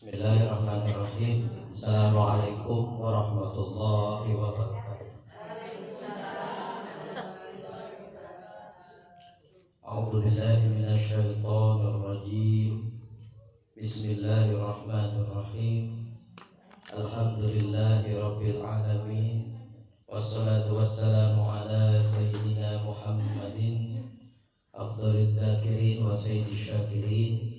Bismillahirrahmanirrahim. Assalamualaikum warahmatullahi wabarakatuh. A'udzu billahi minasyaitonir rajim. Bismillahirrahmanirrahim. Alhamdulillahirabbil alamin. Wassalatu wassalamu ala sayyidina Muhammadin afdhaliz zakirin wa sayyidish syakirin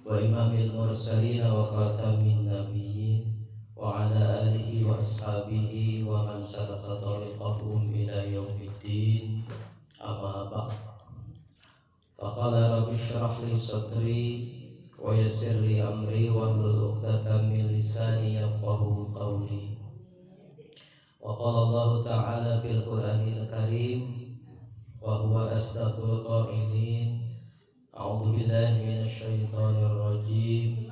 wa imamil mursalin wa khatamin nabiyyin wa ala alihi wa ashabihi wa man salaka tariqahum ila yaumiddin. Amma ba'd. Faqala rabbi shrah li sadri wa yassir li amri wa hlul 'uqdatam min lisani yafqahu qawli. Wa qala Allah ta'ala fil Qur'anil Karim wa huwa asdaqul qailin. A'udzu billahi minasyaitonir rajim.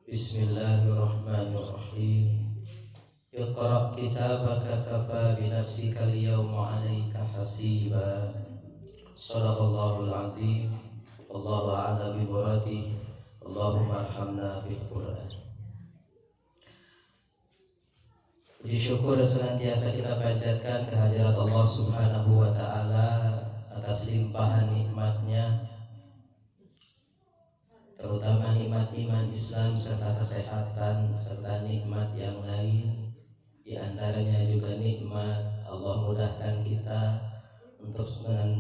Bismillahirrahmanirrahim. Iqra' kitabaka kafa bi nafsika al-yawma 'alaika hasiba. Shadaqallahul azim. Wallahu a'lam bi muradihi. Allahumma arhamna bil Qur'an. Puji syukur senantiasa kita panjatkan kehadirat Allah Subhanahu wa taala atas limpahan nikmatnya, terutama nikmat iman Islam serta kesehatan serta nikmat yang lain. Di antaranya juga nikmat Allah mudahkan kita untuk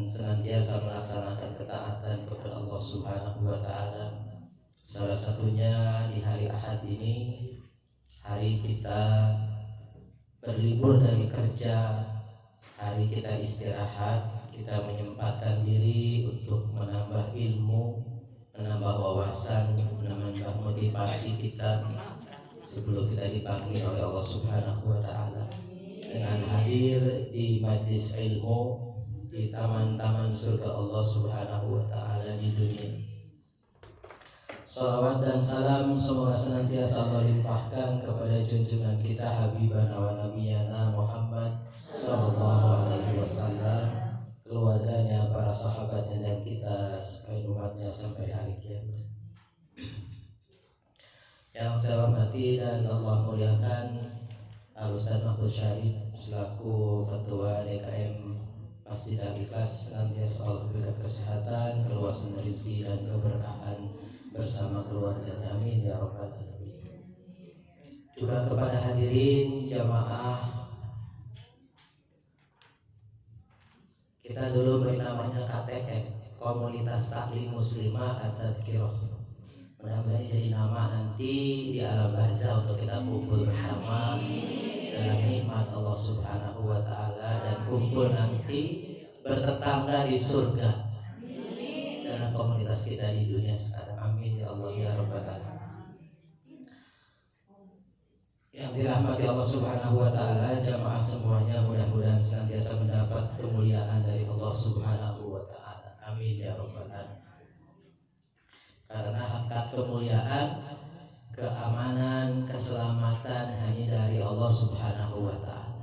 senantiasa melaksanakan ketaatan kepada Allah Subhanahu wa taala. Salah satunya di hari Ahad ini, hari kita berlibur dari kerja, hari kita istirahat, kita menyempatkan diri untuk menambah ilmu, menambah wawasan, menambah motivasi kita sebelum kita dipanggil oleh Allah Subhanahu wa taala dengan hadir di majlis ilmu di taman-taman surga Allah Subhanahu wa taala di dunia. Salawat dan salam semoga senantiasa Allah limpahkan kepada junjungan kita Habibana wa Nabiyana Muhammad sallallahu alaihi wasallam, keluarganya, para sahabatnya, dan kita sebagai umatnya sampai hari kiamat. Yang saya hormati dan Allah muliakan Al-Ustaz Mahfuz Syarif selaku Ketua DKM Masjid Al-Ikhlas, senantiasa Allah berikan kesehatan, keluasan rezeki dan keberkahan bersama keluarganya, amin ya rabbal alamin. Juga kepada hadirin jamaah, kita dulu beri namanya KTM, Komunitas Taklim Muslimah At-Tadhkirah. Mudah-mudahan jadi nama nanti di alam barzah untuk kita kumpul bersama dalam nikmat Allah Subhanahu wa taala dan kumpul nanti bertetangga di surga dengan komunitas kita di dunia sekarang. Amin ya Allah ya rabbal alamin. Yang dirahmati Allah Subhanahu wa taala, jamaah semuanya mudah-mudahan senantiasa mendapat kemuliaan dari Allah Subhanahu wa taala. Amin ya rabbal alamin. Karena hakikat kemuliaan, keamanan, keselamatan hanya dari Allah Subhanahu wa taala.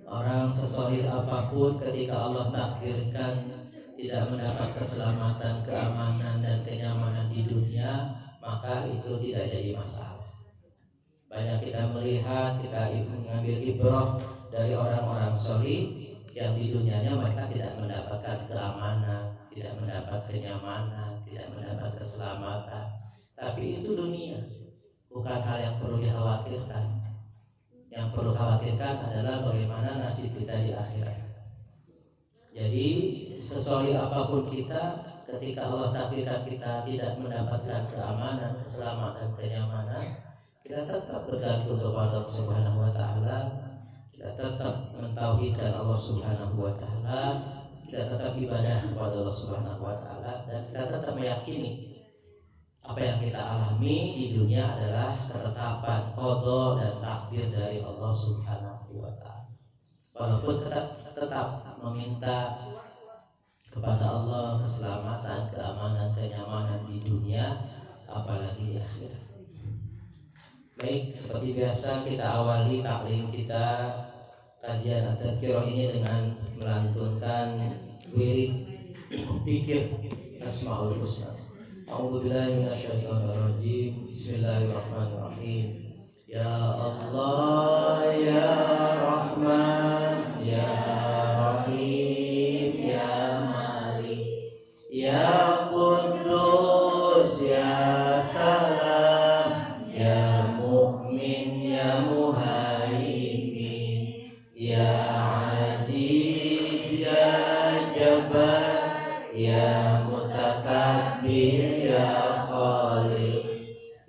Orang sesolid apapun ketika Allah takdirkan tidak mendapat keselamatan, keamanan, dan kenyamanan di dunia, maka itu tidak jadi masalah. Banyak kita melihat, kita mengambil ibrah dari orang-orang solid yang di dunianya mereka tidak mendapatkan keamanan, tidak mendapat kenyamanan, tidak mendapat keselamatan. Tapi itu dunia, bukan hal yang perlu dikhawatirkan. Yang perlu khawatirkan adalah bagaimana nasib kita di akhirat. Jadi sesolid apapun kita, ketika Allah takdirkan kita tidak mendapatkan keamanan, keselamatan, kenyamanan, kita tetap bergantung kepada Allah Subhanahu wa taala, kita tetap mentauhidkan Allah Subhanahu wa taala, kita tetap ibadah kepada Allah Subhanahu wa taala, dan kita tetap meyakini apa yang kita alami di dunia adalah ketetapan, qada dan takdir dari Allah Subhanahu wa taala. Walaupun tetap meminta kepada Allah keselamatan, keamanan, kenyamanan di dunia, apalagi di akhirat. Baik, seperti biasa kita awali taklim kita kajian At-Tadhkirah ini dengan melantunkan wirid zikir Asmaul Husna. A'udzubillahi minasyaitonirrajim. Bismillahirrahmanirrahim. Ya Allah ya Rahman ya Rahim ya Malik ya Qudus ya Salam ya Mu'min ya Muhaimin ya Aziz ya Jabbar ya Mutakabbir ya Khaliq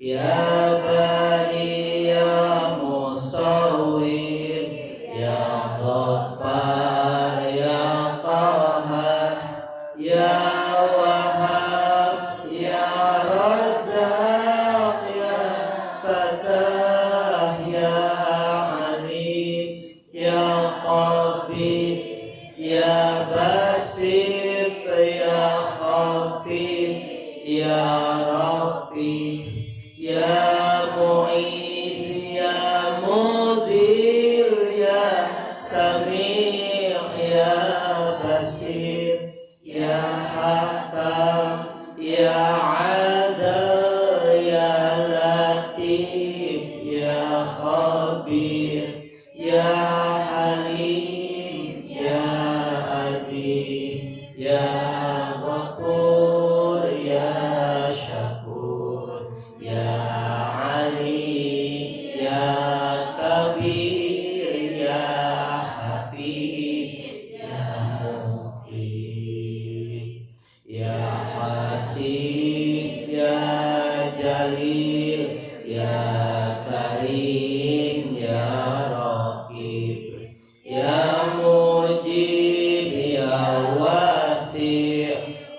ya Bari ya Musawwir ya Ghaffar ya Qahhar ya Wahhab ya Razzaq ya Fatah ya Alim ya Qabid ya Basit ya Khafid ya Rafi ya Mu'iz ya Mudhil ya Sami' ya Basir ya Hakam ya Adil ya Latif ya Khabir ya Halim ya Aziz ya Ghafur ya Syakur ya Ali ya Kabir ya Hafiz ya Muqim ya Hasib ya Jalil ya Karim ya Raqib ya Mujib ya Wasi'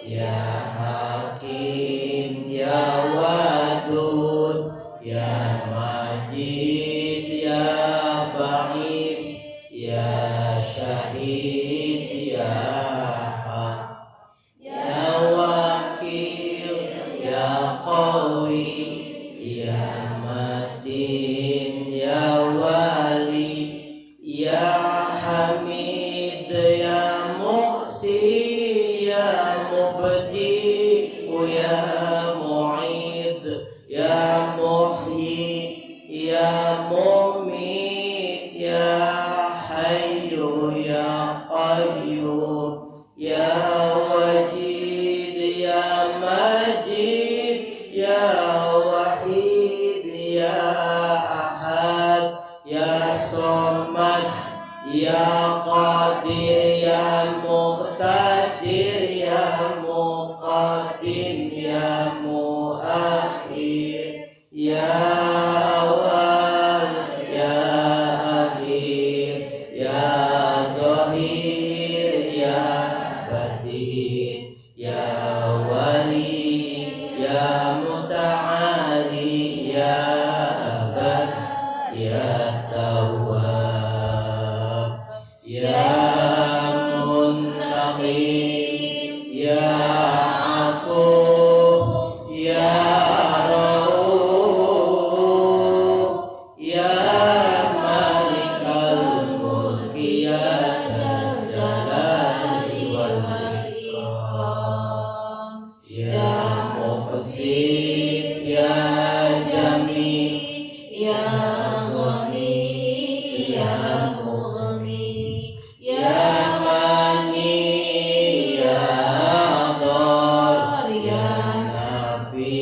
ya Hakim ya Wadud ya Majid ya Ba'is ya Syahid ya Haq ya Wakil ya Qawi ya Matin ya Wali ya Hamid ya Muhsi ya Mubdi ya Mu'id ya Muhyi ya Mumit ya Hayyu ya Qayyum ya Wajid ya Majid ya Wahid ya Ahad ya Somad ya Qadir ya Muqtadir ya Muqaddim ya Muakhir ya Awal ya Akhir ya Zahir ya Batin ya Wali ya Muta'ali ya Abad ya Tawwab ya Muntaqim ya Afu ya Rauf ya Malikal Mulki ya Dzal Jalali wal Ikram ya Muqsit ya Jami ya Ghani ya Mughni ya Mani ya Dhar ya Nafi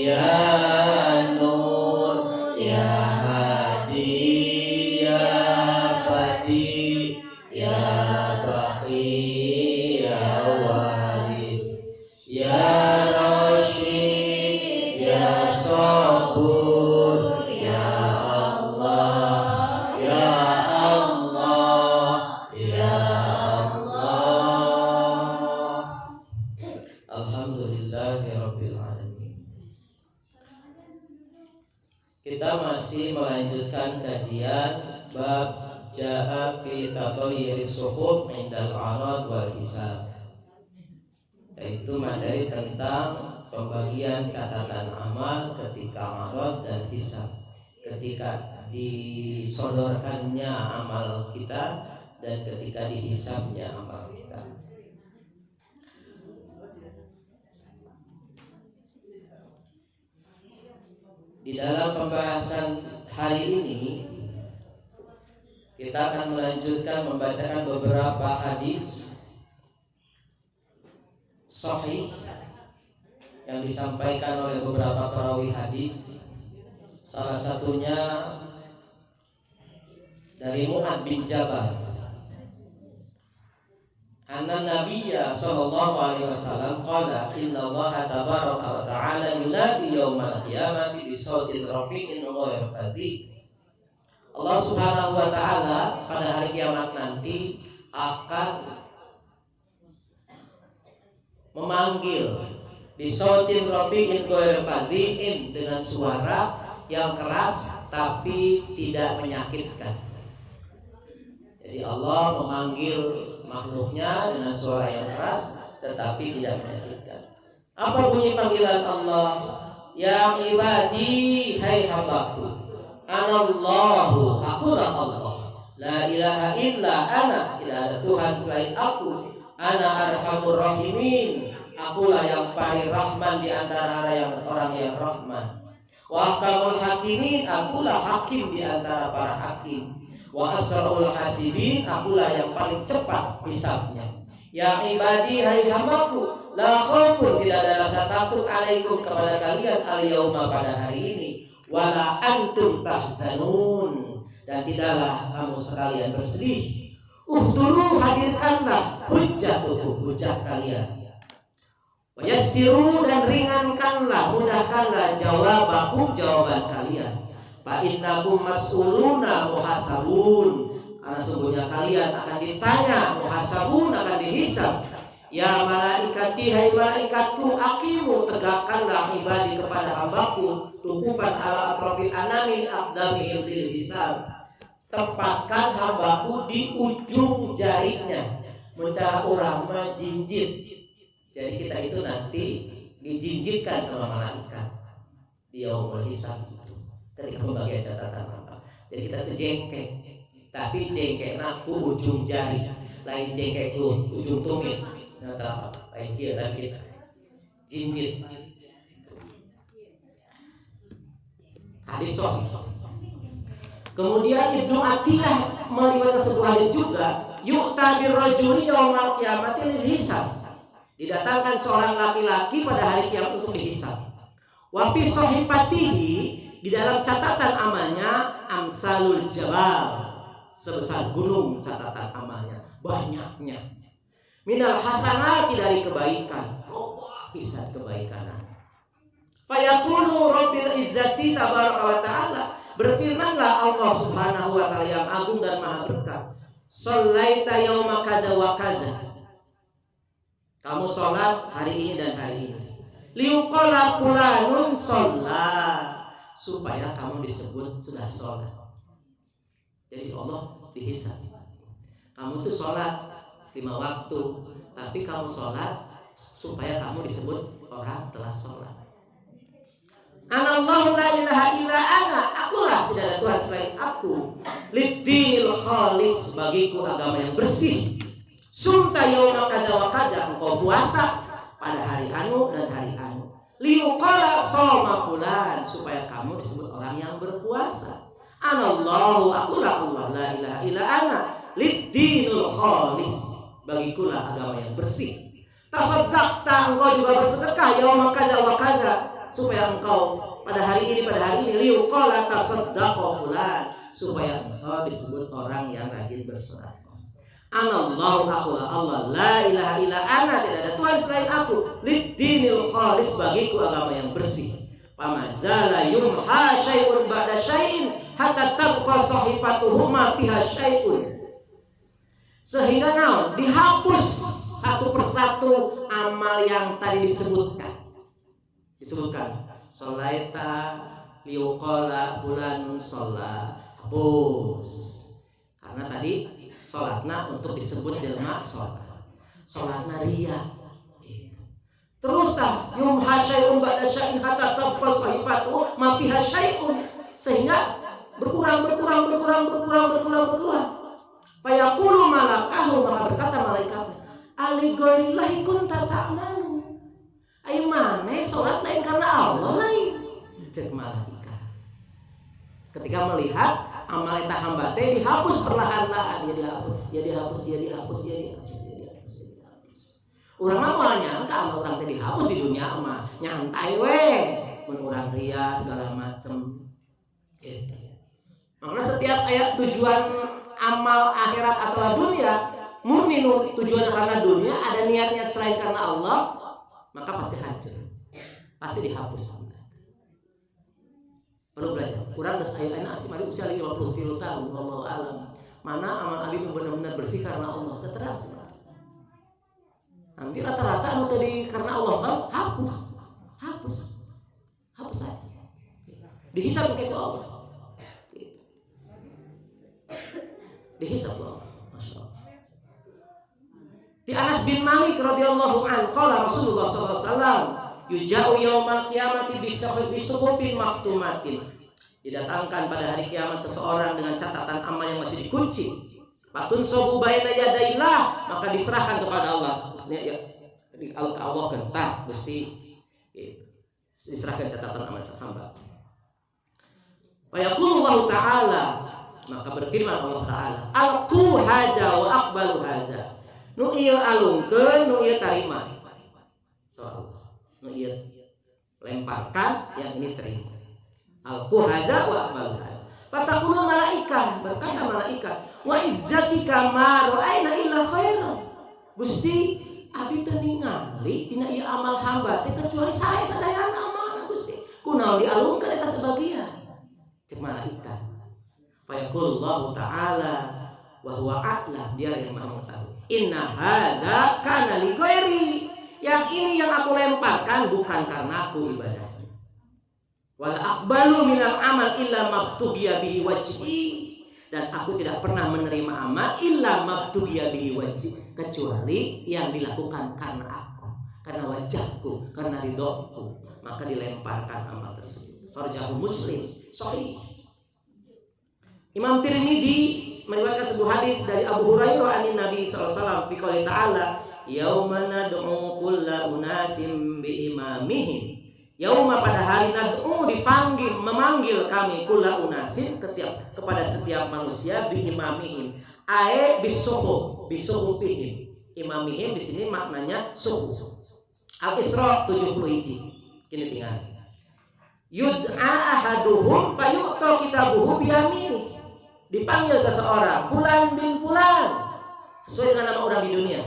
ya Nur ya Hadi ya Badi ya Baqi ya Waris ya Rashid ya Sabur ya Allah ya Allah ya Allah. Alhamdulillahirabbil alamin. Kita masih melanjutkan kajian bab Ja'a fi tatayyuris suhub indal arad wal hisab, yaitu materi tentang pembagian catatan amal ketika arad dan hisab, ketika disodorkannya amal kita dan ketika dihisabnya amal kita. Di dalam pembahasan hari ini kita akan melanjutkan membacakan beberapa hadis sahih yang disampaikan oleh beberapa perawi hadis. Salah satunya dari Mu'adz bin Jabal. Anna Nabiyya sallallahu alaihi wasallam qala inna Allah tabaraka wa ta'ala yunadi yaumal qiyamati bisautin rafi'in ghairu fadhi. Allah Subhanahu wa taala pada hari kiamat nanti akan memanggil bisautin rafi'in ghairu fadhi'in dengan suara yang keras tapi tidak menyakitkan. Jadi Allah memanggil makhluknya dengan suara yang keras tetapi tidak menyakitkan. Apa bunyi panggilan Allah? Ya ibadi, hai hambaku, anallahu, akulah Allah, la ilaha illa ana, tidak ada Tuhan selain aku, ana arhamur rahimin, akulah yang paling rahman di antara orang yang rahman, wa ahkamul hakimin, akulah hakim di antara para hakim, wa asrarul hasibin, akulah yang paling cepat hisabnya. Ya ibadi, hai hambaku, la khaufun, tidak ada rasa takut alaikum kepada kalian al-yauma pada hari ini, wala antum tahzanun, dan tidaklah kamu sekalian bersedih. Uhduru, hadirkanlah hujjah kalian. Wa yassiru, dan ringankanlah, mudahkanlah jawaban kalian. Fa innakum mas'uluna muhasabun, karena sungguhnya kalian akan ditanya, muhasabun, akan dihisab. Ya malaikati, hai malaikatku, akimu, tegakkanlah ibadi kepada hambaku, tukupan ala atrofil anami aqdami ilfil hisab, tempatkan hambaku di ujung jarinya, mencara orang menjinjit. Jadi kita itu nanti dijinjitkan sama malaikat di yaumul hisab itu, ketika pembagian catatan amal. Jadi kita tuh jengkek, tapi jengkek naku ujung jari, lain jengkek ku ujung tumit. Nah, lain kia tapi kita jinjit. Hadis sahih. Kemudian Ibnu Atiyah meriwayatkan sebuah hadis juga, yu'ta birrajuli yaumal qiyamati lil hisab, didatangkan seorang laki-laki pada hari kiamat untuk dihisab. Wa fi sahifatihi, di dalam catatan amalnya, amsalul jabal, sebesar gunung catatan amalnya, banyaknya. Minal hasanati, dari kebaikan, bisa kebaikan. Fayaqulu rabbil izzati tabaraka wa ta'ala, berfirmanlah Allah Subhanahu wa ta'ala yang agung dan maha berkah, shallaita yauma kaza wa kaza, kamu sholat hari ini dan hari ini. Liuqala fulanun sholat, supaya kamu disebut sudah sholat. Jadi Allah dihisab, kamu tuh sholat 5 waktu, tapi kamu sholat supaya kamu disebut orang telah sholat. Anallahu la ilaha illa ana, akulah, tidak ada Tuhan selain aku, liddinil khalis, bagiku agama yang bersih. Sumta yauma kadza wa kadza, engkau puasa pada hari anu dan hari anu. Liuqala shoma fulan, supaya kamu disebut orang yang berpuasa. Anallahu, akulah Allah, la ilaha illa ana, liddinul khalis, bagikulah agama yang bersih. Tasaddaqta, engkau juga bersedekah yauma kadza wa kadza, supaya engkau pada hari ini liuqala tasaddaqa fulan, supaya engkau disebut orang yang rajin bersedekah. Anallahu, akulah Allah, la ilaha illa ana, tidak ada Tuhan selain aku, liddinil khalis, bagiku agama yang bersih. Famazala yumha syai'un ba'da syai'in hatta tabqa sahifatuhuma fiha syai'un, sehingga naon, dihapus satu persatu amal yang tadi disebutkan. Sholaita liuqala fulanun sholat, hapus, karena tadi sholatna untuk disebut jelma sholat, sholatna riya. Terus tah yumha syai'un ba'da syai'in hatta tabqa sahifatu ma fiha syai'un, sehingga berkurang. Fayaqulu malakahu, maka berkata malaikatnya, ali ghairillahi kunta ta'malu, ai mane salat lain karena Allah lain. cek malaikat. Ketika melihat amal eta hamba teh dihapus perlahan-lahan, dia dihapus. Urang mah moal nyangka amal urang teh dihapus di dunia mah nyantai we, mun urang ria segala macem. Gitu. Makanya setiap ayat tujuan amal akhirat atau dunia murni tujuannya karena dunia, ada niat-niat selain karena Allah, maka pasti hancur, pasti dihapus. Perlu belajar. Kurang geus aya anak asih mari usia 53 tahun, wallahu alam. Mana amal abdi nu benar-benar bersih karena Allah, terang sebenarnya. Nanti rata-rata anu tadi karena Allah kan hapus saja. Dihisab ke Allah. Dihisab Allah. Masyaallah. Di Anas bin Malik radhiyallahu anhu qala Rasulullah sallallahu alaihi wasallam yuja'u yaumal qiyamati bisuhufin maktumatin. Didatangkan pada hari kiamat seseorang dengan catatan amal yang masih dikunci. Fatun sabu baina yadaillah, maka diserahkan kepada Allah. Ya, ke Allah kan tah mesti diserahkan catatan amal hamba. Wa yaqulullahu ta'ala, maka berfirman Allah Ta'ala, alqu haja wa aqbalu haja. Nu ieu alungkeun, nu ieu tarima. Soal nu ieu lemparkan, yang ini terima. Alqu haja wa aqbalu haja. Fataqulu malaika, berkata malaikat, wa izzatika ma ra'aina illa khairan. Gusti, abdi teu ningali dina ieu amal hamba teh kecuali sae sadayana amalna Gusti. Kunaon dialungkeun eta sebagian. Cek malaikat. Fayaqulullahu ta'ala wa huwa a'lam, dia yang maha mengetahui. Inna hadza kana li ghairi. Yang ini yang aku lemparkan bukan karena aku ibadahnya. Wala aqbalu minal amal illa mabtughiya bihi wajhi. Dan aku tidak pernah menerima amal illa mabtughiya bihi wajhi, kecuali yang dilakukan karena aku, karena wajahku, karena ridhoku, maka dilemparkan amal tersebut. Kharajahu Muslim sahih. Imam Tirmidzi meriwayatkan sebuah hadis dari Abu Hurairah anin Nabi sallallahu alaihi wasallam fi qouli ta'ala yauma nad'u kulla unasim bi imamihim. Yauma, pada hari nad'u memanggil kami kulla unasin kepada setiap manusia bi imamihim ae bisuhufihim. Imamihim di sini maknanya suhuf. Al-Isra 70 hiji. Kini tinggal. Yud'a ahaduhum fayu'ta kitabuhu biyamini. Dipanggil seseorang, Fulan bin Fulan, sesuai dengan nama orang di dunia.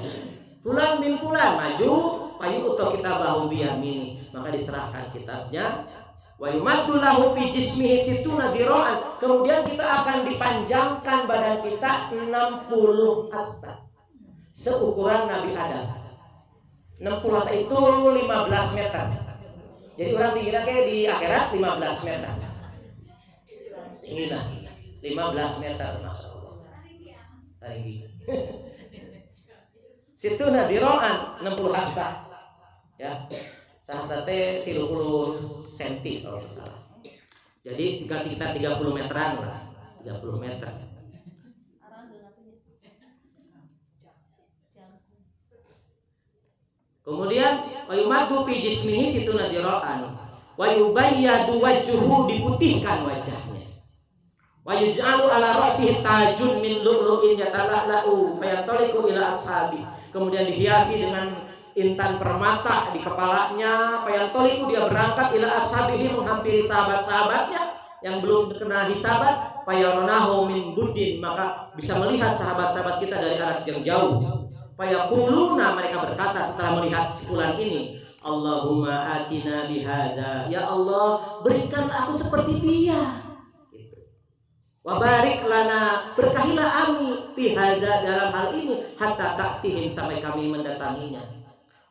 Fulan bin Fulan maju, fayu'ta kitabahu biyamini, maka diserahkan kitabnya. Wa yumaddu lahu fi jismihi situna dira'an, kemudian kita akan dipanjangkan badan kita 60 hasta. Seukuran Nabi Adam. 60 hasta itu 15 meter. Jadi orang tingginya kayak di akhirat 15 meter. Tingginya 15 meter, Masya Allah. Tinggi. Situ nadiroan 60 hasta. Ya. Sahasta teh 30 cm kalau salah. Jadi jika kita 30 meteran lah, 30 meter. Kemudian wa yumaddu fi jismihi situ nadiroan. Wa yubayyadu wajhuhu, diputihkan wajahnya. Wa yuj'alu ala ra'sihi tajun min lu'lu'in yatala'la'u fayantaliqu ila ashabi. Kemudian dihiasi dengan intan permata di kepalanya. Fayantaliqu, dia berangkat ila ashabihi, menghampiri sahabat-sahabatnya yang belum kena hisaban. Fayaronahu min buddin, maka bisa melihat sahabat-sahabat kita dari arah yang jauh. Fayaquluna, mereka berkata setelah melihat sipulan ini, Allahumma atina bihaza, ya Allah berikan aku seperti dia. Wa barik lana, berkahilah kami fi hadza, dalam hal ini, hatta ta'tihim, sampai kami mendatanginya.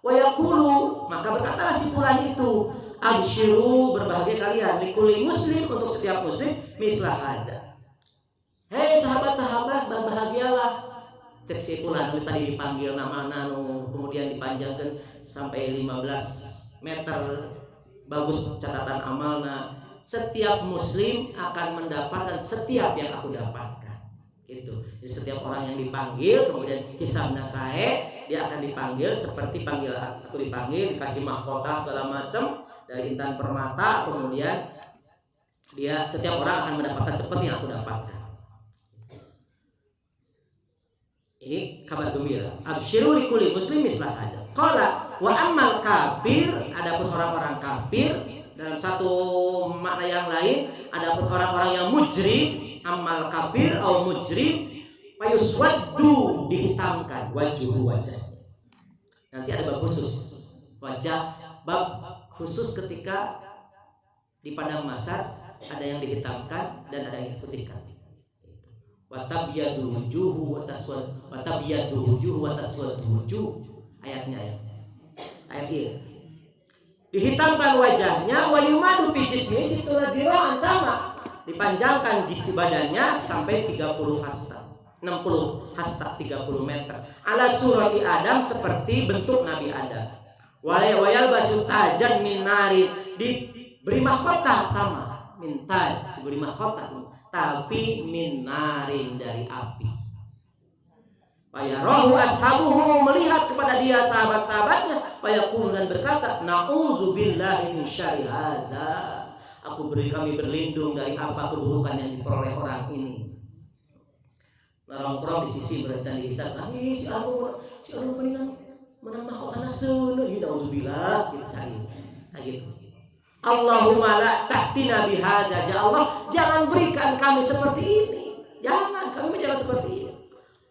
Wa yaqulu, maka berkatalah si fulan itu, absyiru, berbahagia kalian, likulli muslim, untuk setiap muslim, mislah hadza. Hei sahabat-sahabat, berbahagialah. Cek si fulan tadi dipanggil nama nanu, kemudian dipanjangkan sampai 15 meter. Bagus catatan amalna. Setiap muslim akan mendapatkan setiap yang aku dapatkan. Gitu. Jadi setiap orang yang dipanggil kemudian hisab nasae, dia akan dipanggil seperti panggilan aku dipanggil, dikasih mahkota segala macam dari intan permata, kemudian Setiap orang akan mendapatkan seperti yang aku dapatkan. Ini kabar gembira. Absyiru likulli muslim mislah hada. Qala wa ammal kafir, adapun orang-orang kafir, dalam satu makna yang lain, adapun orang-orang yang mujrim, ammal kafir atau mujrim, payuswaddu, dihitamkan wajahnya. Nanti ada bab khusus bab khusus ketika di padang mahsyar ada yang dihitamkan dan ada yang diputihkan. Watabyadu wujuhu wa taswaddu wujuh. Ayatnya ya. Ayat ini. Dihitamkan wajahnya wa yumadu fi jismihi situna dhira'an, sama. Dipanjangkan di badannya sampai 30 hasta. 60 hasta 30 meter. Ala surati Adam, seperti bentuk Nabi Adam. Wayal basu tajan min narin, diberi mahkota sama. Min taj, diberi mahkota, tapi min narin, dari api. Fayarahu ashabuhu, melihat kepada dia sahabat-sahabatnya, fayaqulu, dan berkata, na'udzubillahi min syarri hadza, kami berlindung dari apa keburukan yang diperoleh orang ini. Nongkrong di sisi berencana hisab, si anu mendingan menang mahkota naseun, na'udzubillah, gitu sari. Nah gitu. Allahumma la ta'tina bihadza, ya Allah, jangan berikan kami seperti ini. Jangan, kami jangan seperti ini.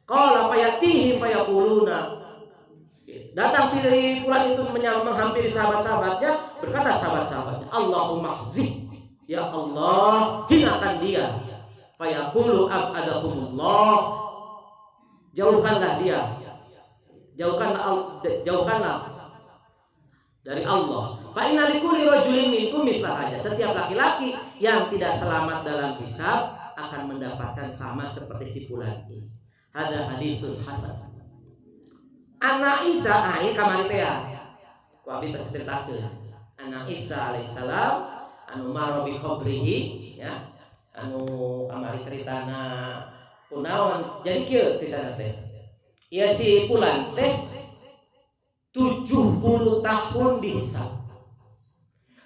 Qala fayatihim fayaquluna, datang si pulan itu menghampiri sahabat-sahabatnya, berkata sahabat-sahabatnya, Allahumma khzih, ya Allah, hinakan dia. Fayaqulu abadakumullah, jauhkanlah dia, jauhkanlah dari Allah. Fa inna likulli rajulin minkum mislah hada, setiap laki-laki yang tidak selamat dalam hisab akan mendapatkan sama seperti si fulan ini. Hada hadisul hasan. Anak Isa, ini kamari teh ya. Ku abi teh ceritakeun. Anak Isa alaihissalam anu maro bi qabrihi, ya. Anu kamari ceritana kunaon. Jadi kieu kisahna teh. Ya si fulan teh 70 tahun dihisab.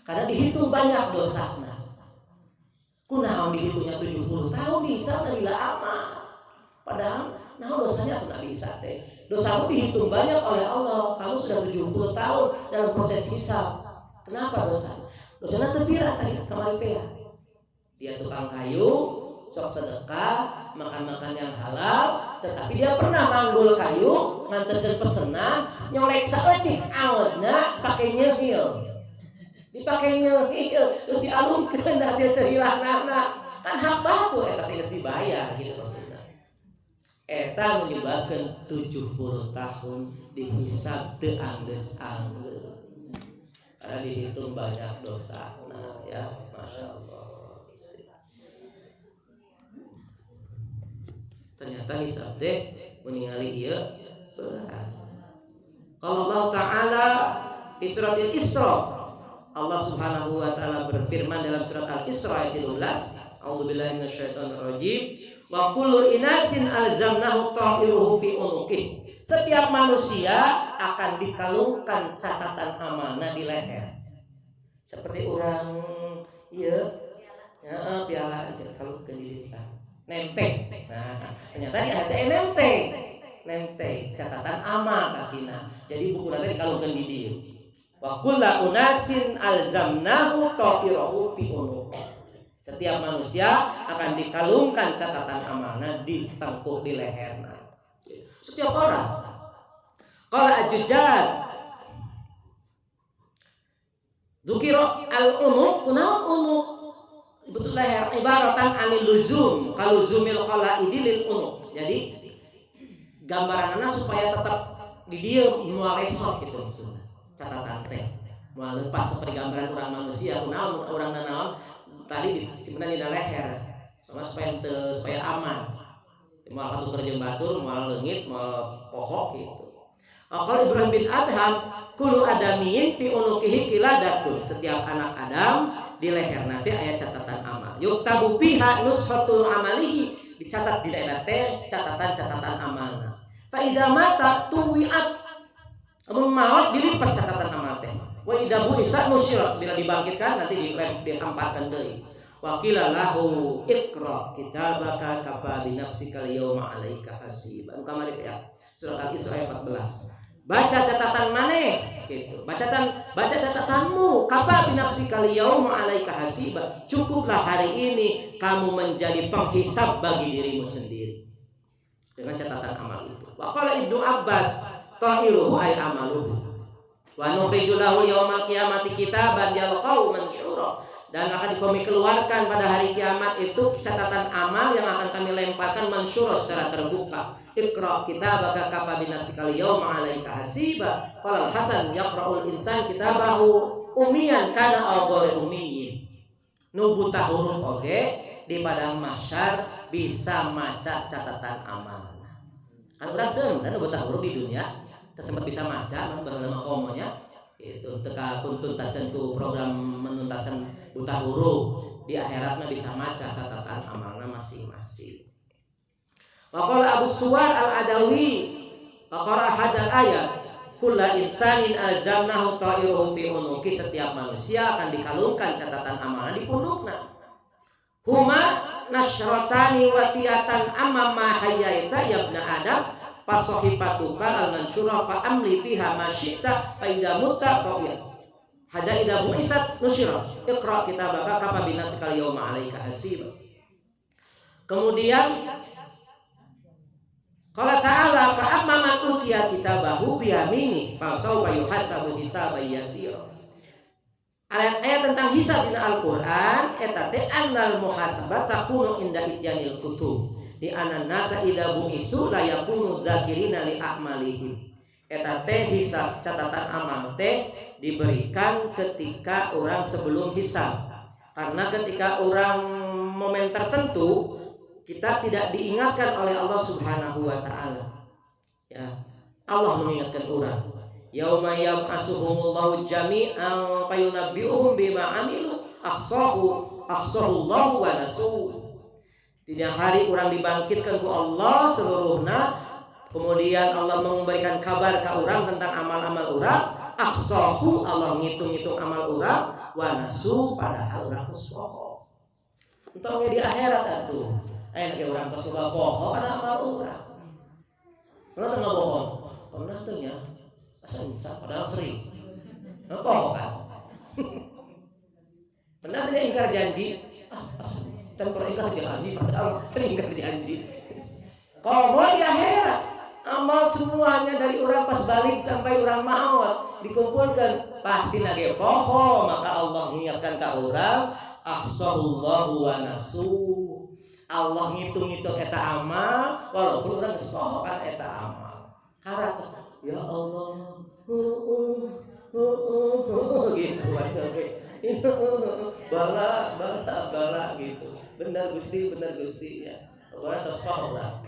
Karena dihitung banyak dosana. Kunaon dihitungnya 70 tahun dihisab lila amat. Padahal nah dosanya senang dihisab teh. Dosamu dihitung banyak oleh Allah. Kamu sudah 70 tahun dalam proses hisab. Kenapa dosanya? Dosanya tepira tadi kemarin teh. Dia tukang kayu, sok sedekah, makan-makan yang halal, tetapi dia pernah manggul kayu, nganterkeun pesenan, nyolek saeutik awetna pakai nyehil. Dipakai nyehil terus dialungkeun hasil cehilanana. Kan hak batu eta teh geus dibayar gitu maksudna. Eta menyebabkan 70 tahun dihisab teu anggeus-anggeus. Karena dihitung banyak dosa. Nah ya, Masya Allah. Ternyata hisab teh meningali ieu berat. Kalau Allah Ta'ala di surat Al-Isra, Allah Subhanahu wa taala berfirman dalam surat Al-Isra ayat 12, A'udzubillahi minasyaitonir rajim. Wa kullu inasin alzamnahu ta'iruhu fi unuqih. Setiap manusia akan dikalungkan catatan amanah di leher. Seperti orang piala dikalungkeun di dieu. Nempel. Nah, ternyata di ayat nempel catatan amanah kapina. Jadi buku nanti dikalungkeun di dieu. Wa kullu unasin alzamnahu ta'iruhu fi unuqih. Setiap manusia akan dikalungkan catatan amanah di tengkuk, di lehernya. Setiap orang. Qala Ajujad, dzukira al-unuq, kunaon unuq? Betul leher, ibaratan anil luzum, kaluzumil qalaidi lil unuq. Jadi gambaranana supaya tetap di dieu moal resot gitu maksudnya. Catatan teh moal lepas seperti gambaran orang manusia, kunaon urang nanaon tadi simpenan di leher sama supaya aman. Moal katuker jeung batur, moal leungit, moal pohok gitu. Qala Ibrahim bin Adham, kullu adamiyin fi unuqihi qiladatun. Setiap anak Adam di leher nanti aya catatan amal. Yuktabu fiha nuskhatu amalihi, dicatat di leher teh catatan-catatan amalna. Fa idza mata tuwiat, amun maut dilipat catatan amal teh. Wa idza bu'isa musyirat, bila dibangkitkan nanti dihamparkan deui. Wa qila lahu iqra kitabaka kafa bi nafsika al-yawma 'alaika hasiban. Kamari ya. Surat Al-Isra ayat 14. Baca catatan maneh gitu. Baca catatanmu kafa bi nafsika al-yawma 'alaika hasiban. Cukuplah hari ini kamu menjadi penghisab bagi dirimu sendiri dengan catatan amal itu. Wa qala Ibnu Abbas tahiruhu ay amaluhu wa nukhriju lahu yaumal qiyamati kitaban yalqahu mansyura. Dan akan kami keluarkan pada hari kiamat itu catatan amal yang akan kami lemparkan mansyura secara terbuka. Iqra kitabaka kafa bi nafsika al-yawma 'alaika hasiba. Qala Al-Hasan yaqra'ul insan kitabahu ummiyan kana aw ghairu ummiyin. Nu buta huruf oge di padang mahsyar bisa maca catatan amal. Kan urang seueur dan buta huruf di dunia teu sempat bisa maca baru nama komonya itu teka tuntaskan ku program menuntaskan buta huruf di akhiratnya bisa maca catatan amalna masing-masing. Wa qala Abu Suwar Al-Adawi wa qara hadal ayat kullu insanin alzamnahu ta'iruhu fi unuqi. Setiap manusia akan dikalungkan catatan amalnya di pundukna. Huma nasyratani watiyatan amma ma hayyaita ya ibna adam fasahifatuka al-mansyura fa amli fiha ma syi'ta fa idza mutta tawiyat hada idza bu'isat nusyira iqra kitabaka kafa bi nafsika al-yawma 'alaika hasiba. Kemudian qala ta'ala fa amma man utiya kitabahu bi yamini fa sawfa yuhasabu hisaban yasira. Ayat-ayat tentang hisab dina Al-Qur'an eta teh annal muhasabah takunu inda ityanil kutub di anan nasa idza bu'isu la yakunu dzakirina li a'malihim. Eta teh hisab catatan amal teh diberikan ketika orang sebelum hisab. Karena ketika orang momen tertentu kita tidak diingatkan oleh Allah Subhanahu wa taala. Ya, Allah mengingatkan orang. Yauma yab'asuhumullahu jami'an fayunabbi'uhum bima 'amilu ahsahullahu wa nasuhu. Di hari orang dibangkitkan ku Allah seluruhna, kemudian Allah memberikan kabar ke orang tentang amal-amal orang, ahsahu Allah ngitung-ngitung amal orang, wa nasu padahal orang geus poho. Entong di akhirat atuh. Aya ge urang tos poho kana amal urang. Urang teu ngabohong. Pernah teu nya? Asa insaf padahal sering. Poho kan. Pernah teu ingkar janji? Tanpa ingkar janji padahal sering ingkar janji. Kalau mau di akhirat amal semuanya dari orang pas balik sampai orang maut dikumpulkan pasti nage poho, maka Allah mengingatkan ke orang ahsahullahu wa nasu. Allah ngitung-ngitung eta amal walaupun orang geus poho kan eta amal. Harap ya Allah gitu bala gitu. Benar Gusti ya. Orang tos poho lah.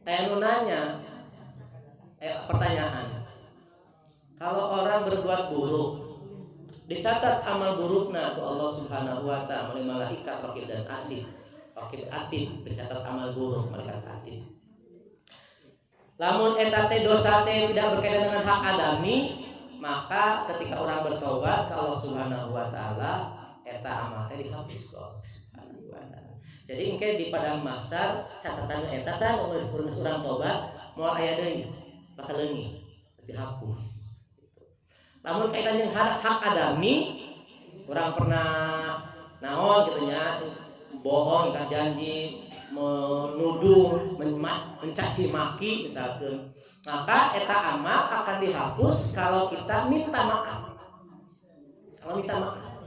Kayak nanya pertanyaan, kalau orang berbuat buruk dicatat amal burukna ke Allah Subhanahu wa ta'ala oleh malaikat raqib dan atid. Raqib atid mencatat amal buruk malaikat atid. Lamun eta teh dosa teh tidak berkaitan dengan hak adami, maka ketika orang bertobat ke Allah Subhanahu wa ta'ala eta amal teh dihapus ke Allah Subhanahu wa ta'ala. Jadi engke di padang mahsyar catatan eta teh urang tobat moal aya deui bakal leungit pasti dihapus. Lamun kaitan jeung hak adami, orang pernah naon kitu nya bohong, ingkar janji, menuduh, mencaci maki misalkan, maka eta amal akan dihapus kalau kita minta maaf. Kalau minta maaf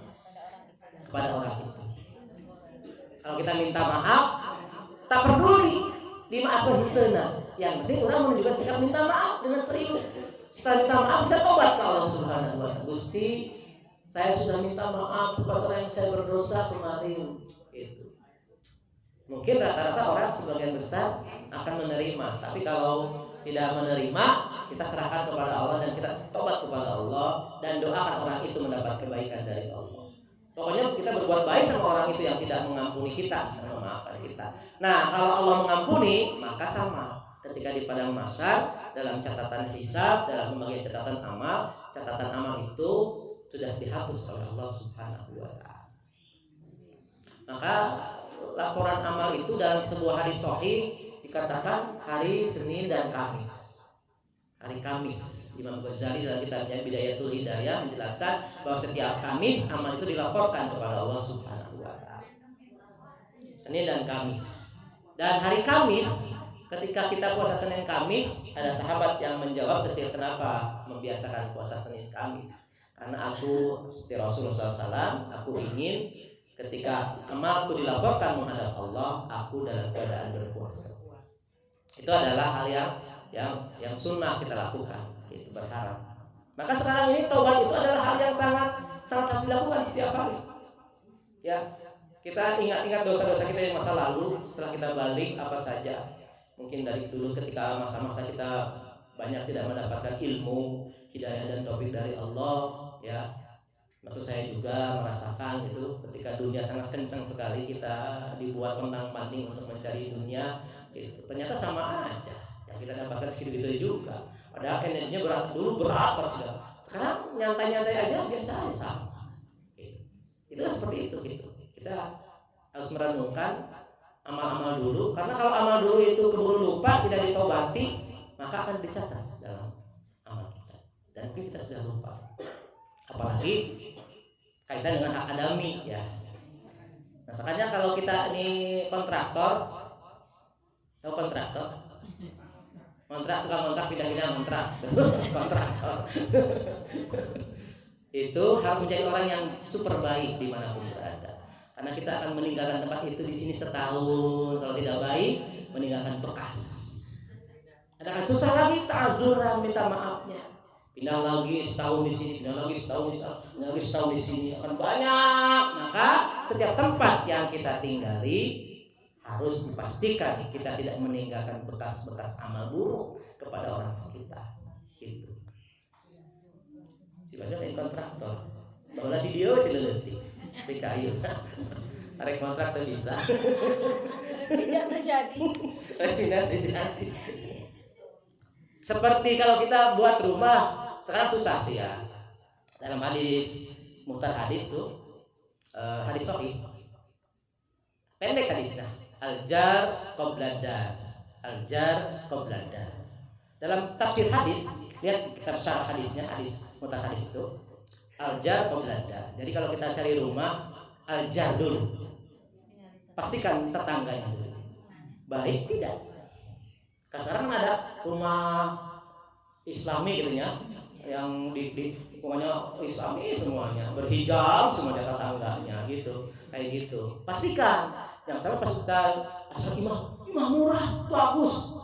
kepada orang itu. Kalau kita minta maaf, tak peduli dimaafkan henteu. Yang penting orang menunjukkan sikap minta maaf dengan serius. Setelah minta maaf kita tobat ke Allah Subhanahu wa ta'ala. Gusti, saya sudah minta maaf kepada orang yang saya berdosa kemarin. Itu. Mungkin rata-rata orang sebagian besar akan menerima, tapi kalau tidak menerima, kita serahkan kepada Allah dan kita tobat kepada Allah dan doakan orang itu mendapat kebaikan dari Allah. Pokoknya kita berbuat baik sama orang itu yang tidak mengampuni kita, misalnya memaafkan kita. Nah, kalau Allah mengampuni, maka sama. Ketika di padang mahsyar dalam catatan hisab, dalam pembagian catatan amal itu sudah dihapus oleh Allah Subhanahu wa taala. Maka laporan amal itu dalam sebuah hadis sahih dikatakan hari Senin dan Kamis. Hari Kamis, Imam Ghazali dalam kitabnya Bidayatul Hidayah menjelaskan bahwa setiap Kamis amal itu dilaporkan kepada Allah Subhanahu wa taala. Senin dan Kamis. Dan hari Kamis, ketika kita puasa Senin Kamis, ada sahabat yang menjawab ketika kenapa membiasakan puasa Senin Kamis. Karena aku seperti Rasulullah SAW, aku ingin ketika amalku dilaporkan menghadap Allah, aku dalam keadaan berpuasa. Itu adalah hal yang sunnah kita lakukan, itu berharap. Maka sekarang ini taubat itu adalah hal yang sangat harus dilakukan setiap hari. Ya, kita ingat-ingat dosa-dosa kita yang masa lalu. Setelah kita balik apa saja, mungkin dari dulu ketika masa-masa kita banyak tidak mendapatkan ilmu, hidayah dan taufik dari Allah, ya. Maksud saya juga merasakan itu ketika dunia sangat kencang sekali, kita dibuat pontang-panting untuk mencari dunia, itu ternyata sama aja. Yang kita dapatkan segitu-gitu juga. Padahal energinya berat sudah. Sekarang nyantai-nyantai aja biasa aja sama. Itu seperti itu gitu. Kita harus merenungkan amal-amal dulu, karena kalau amal dulu itu keburu lupa, tidak ditobati, maka akan dicatat dalam amal kita. Dan mungkin kita sudah lupa. Apalagi kaitan dengan akademi ya. Nah, makanya kalau kita ini kontraktor, tahu kontraktor? Suka kontrak pindah-pindah kontrak. Kontraktor. Itu harus menjadi orang yang super baik dimanapun berada. Karena kita akan meninggalkan tempat itu di sini setahun. Kalau tidak baik, meninggalkan bekas. Ada kan susah lagi ta'azuran minta maafnya. Pindah lagi setahun di sini, pindah lagi setahun di sini, akan banyak. Maka setiap tempat yang kita tinggali harus dipastikan kita tidak meninggalkan bekas-bekas amal buruk kepada orang sekitar. Itu. Sebenarnya main kontraktor, bahwa video tidak letih, tapi kayu. Tarik kontrak tuh bisa. Tidak terjadi. Seperti kalau kita buat rumah. Sekarang susah sih ya. Dalam hadis muhtar hadis tuh hadis sahih. Pendek hadisnya. Al-jar qoblad-dar. Al-jar qoblad-dar. Dalam tafsir hadis, lihat kitab syarah hadisnya, hadis muhtar hadis itu. Al-jar qoblad-dar. Jadi kalau kita cari rumah, al-jar dulu. Pastikan tetangganya dulu. Baik tidak? Sekarang kan ada rumah Islami gitu ya, yang di pokoknya Islami semuanya, berhijab semua tetangganya gitu, kayak gitu. Pastikan jangan sampai pas kita asal imam murah bagus,